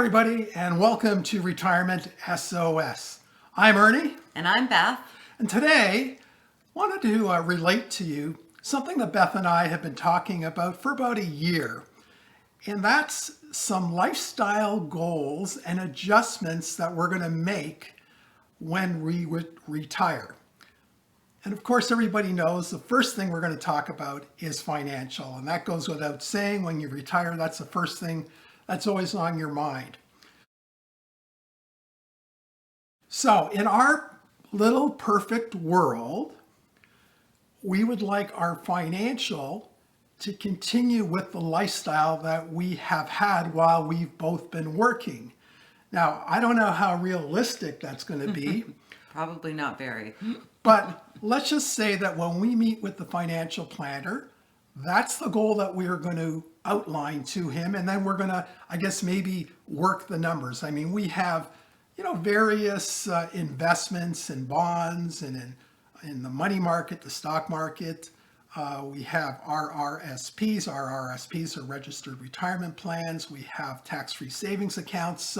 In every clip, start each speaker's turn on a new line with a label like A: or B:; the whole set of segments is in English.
A: everybody, and welcome to Retirement SOS. I'm Ernie,
B: And I'm Beth.
A: and today I wanted to relate to you something that Beth and I have been talking about for about a year, and that's some lifestyle goals and adjustments that we're going to make when we retire. And of course, everybody knows the first thing we're going to talk about is financial, and that goes without saying. When you retire, that's the first thing that's always on your mind. So, in our little perfect world, we would like our financial to continue with the lifestyle that we have had while we've both been working. Now, I don't know how realistic that's going to be,
B: Probably not very.
A: but let's just say that when we meet with the financial planner, that's the goal that we are going to outline to him. And then we're going to, I guess, maybe work the numbers. I mean, we have, various investments and bonds and in the money market, the stock market. We have RRSPs. RRSPs are registered retirement plans. We have tax-free savings accounts.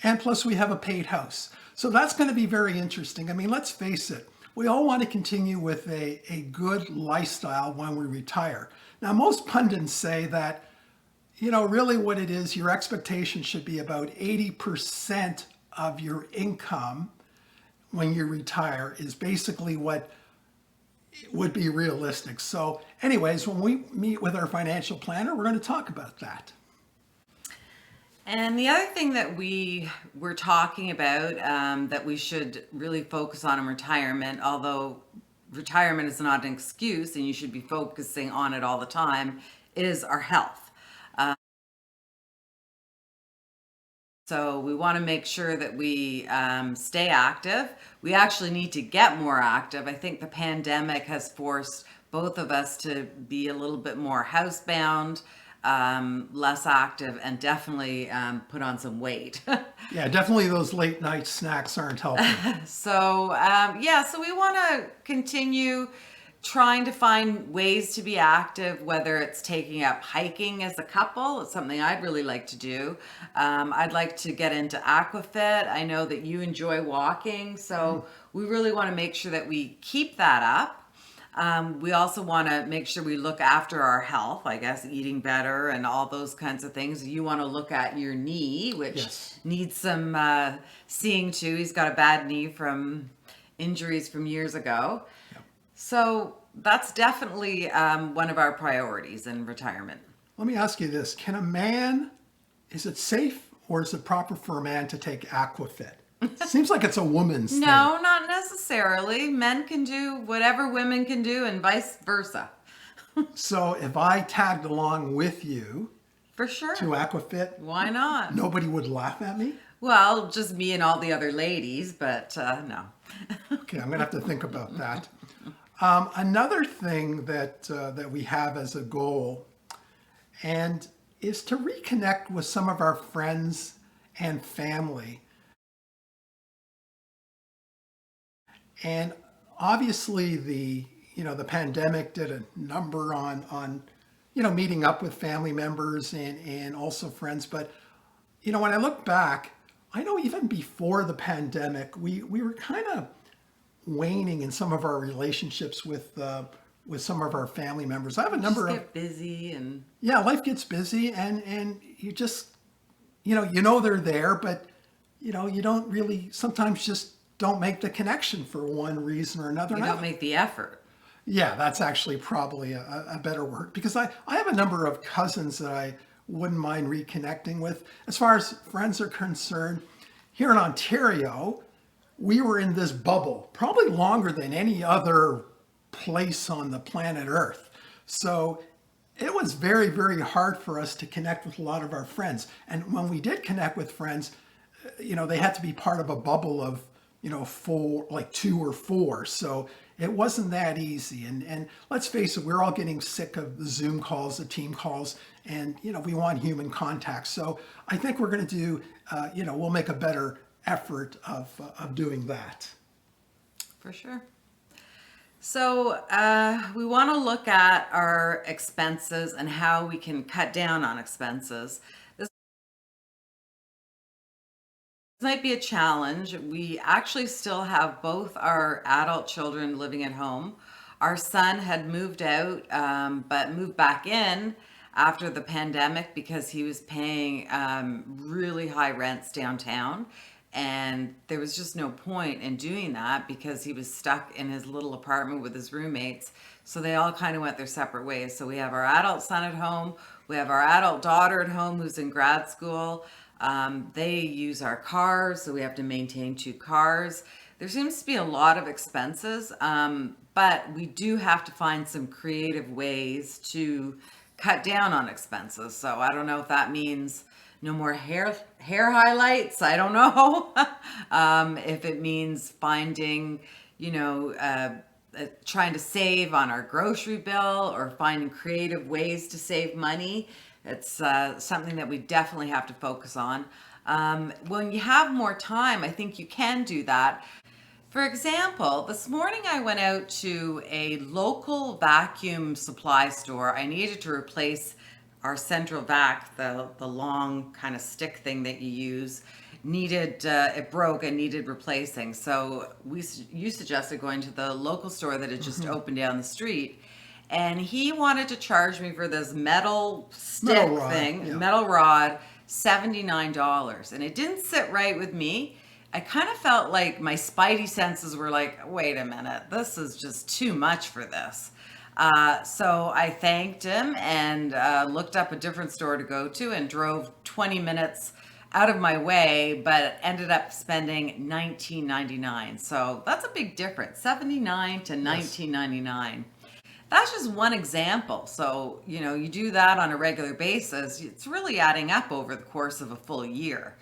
A: And plus we have a paid house. So that's going to be very interesting. I mean, let's face it. We all want to continue with a good lifestyle when we retire. Now, most pundits say that, really what it is, your expectation should be about 80% of your income when you retire is basically what would be realistic. So anyways, when we meet with our financial planner, we're going to talk about that.
B: And the other thing that we were talking about that we should really focus on in retirement, although retirement is not an excuse and you should be focusing on it all the time, is our health. So we want to make sure that we stay active. We actually need to get more active. I think the pandemic has forced both of us to be a little bit more housebound, less active, and definitely put on some weight.
A: Yeah, definitely those late night snacks aren't helping.
B: So we want to continue trying to find ways to be active, whether it's taking up hiking as a couple. It's something I'd really like to do. I'd like to get into aquafit. I know that you enjoy walking, so we really want to make sure that we keep that up. We also want to make sure we look after our health, I guess, eating better and all those kinds of things. You want to look at your knee, which needs some seeing to. He's got a bad knee from injuries from years ago. Yep. So that's definitely one of our priorities in retirement.
A: Let me ask you this. Is it safe or is it proper for a man to take aquafit? Seems like it's a woman's thing.
B: No, not necessarily. Men can do whatever women can do and vice versa.
A: So if I tagged along with you
B: for sure
A: to aquafit,
B: why not?
A: Nobody would laugh at me?
B: Well, just me and all the other ladies, but no.
A: Okay, I'm going to have to think about that. Another thing that we have as a goal and is to reconnect with some of our friends and family. And obviously the pandemic did a number on meeting up with family members and also friends. But, when I look back, I know even before the pandemic, we were kind of waning in some of our relationships with some of our family members. I have a number of
B: get busy and
A: life gets busy and you just they're there, but you don't really sometimes just don't make the connection for one reason or another.
B: You don't make the effort.
A: Yeah, that's actually probably a better word, because I have a number of cousins that I wouldn't mind reconnecting with. As far as friends are concerned, here in Ontario, we were in this bubble probably longer than any other place on the planet Earth. So it was very, very hard for us to connect with a lot of our friends. And when we did connect with friends, they had to be part of a bubble of, two or four. So it wasn't that easy. And let's face it, we're all getting sick of the Zoom calls, the team calls, and, we want human contact. So I think we're going to do, we'll make a better effort of doing that.
B: For sure. So we want to look at our expenses and how we can cut down on expenses. might be a challenge. We actually still have both our adult children living at home. Our son had moved out, but moved back in after the pandemic because he was paying really high rents downtown. And there was just no point in doing that because he was stuck in his little apartment with his roommates. So they all kind of went their separate ways. So we have our adult son at home. We have our adult daughter at home who's in grad school. They use our cars, so we have to maintain 2 cars. There seems to be a lot of expenses, but we do have to find some creative ways to cut down on expenses. So I don't know if that means no more hair highlights. I don't know. If it means finding, trying to save on our grocery bill or finding creative ways to save money. It's something that we definitely have to focus on. When you have more time, I think you can do that. For example, this morning I went out to a local vacuum supply store. I needed to replace our central vac, the long kind of stick thing that you use. It broke and needed replacing. So you suggested going to the local store that had just opened down the street. And he wanted to charge me for this metal stick metal rod, $79. And it didn't sit right with me. I kind of felt like my spidey senses were like, wait a minute, this is just too much for this. So I thanked him and looked up a different store to go to and drove 20 minutes out of my way, but ended up spending $19.99. So that's a big difference, $79 to $19.99. That's just one example. So, you do that on a regular basis. It's really adding up over the course of a full year.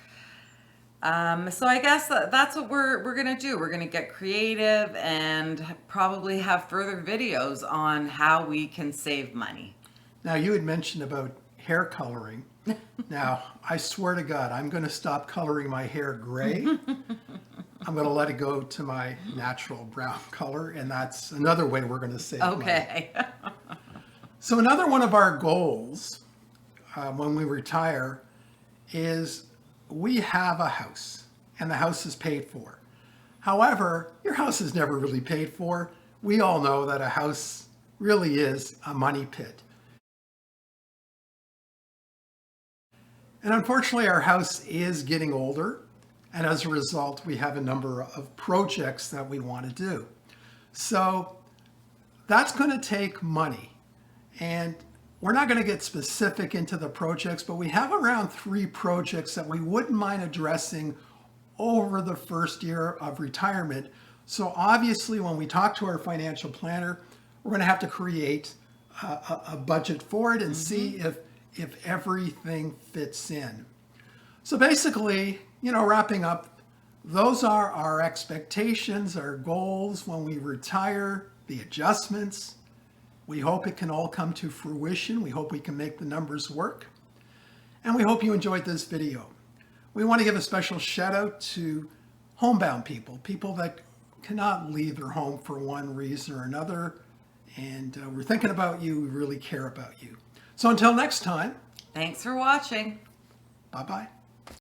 B: So I guess that's what we're going to do. We're going to get creative and probably have further videos on how we can save money.
A: Now, you had mentioned about hair coloring. Now, I swear to God, I'm going to stop coloring my hair gray. I'm going to let it go to my natural brown color, and that's another way we're going to save money.
B: Okay.
A: So another one of our goals when we retire is we have a house, and the house is paid for. However, your house is never really paid for. We all know that a house really is a money pit. And unfortunately, our house is getting older. And as a result, we have a number of projects that we want to do. So that's going to take money. And we're not going to get specific into the projects, but we have around 3 projects that we wouldn't mind addressing over the first year of retirement. So obviously, when we talk to our financial planner, we're going to have to create a budget for it and see if everything fits in. So basically, wrapping up, those are our expectations, our goals when we retire, the adjustments. We hope it can all come to fruition. We hope we can make the numbers work. And we hope you enjoyed this video. We want to give a special shout out to homebound people that cannot leave their home for one reason or another. And we're thinking about you. We really care about you. So until next time.
B: Thanks for watching.
A: Bye-bye.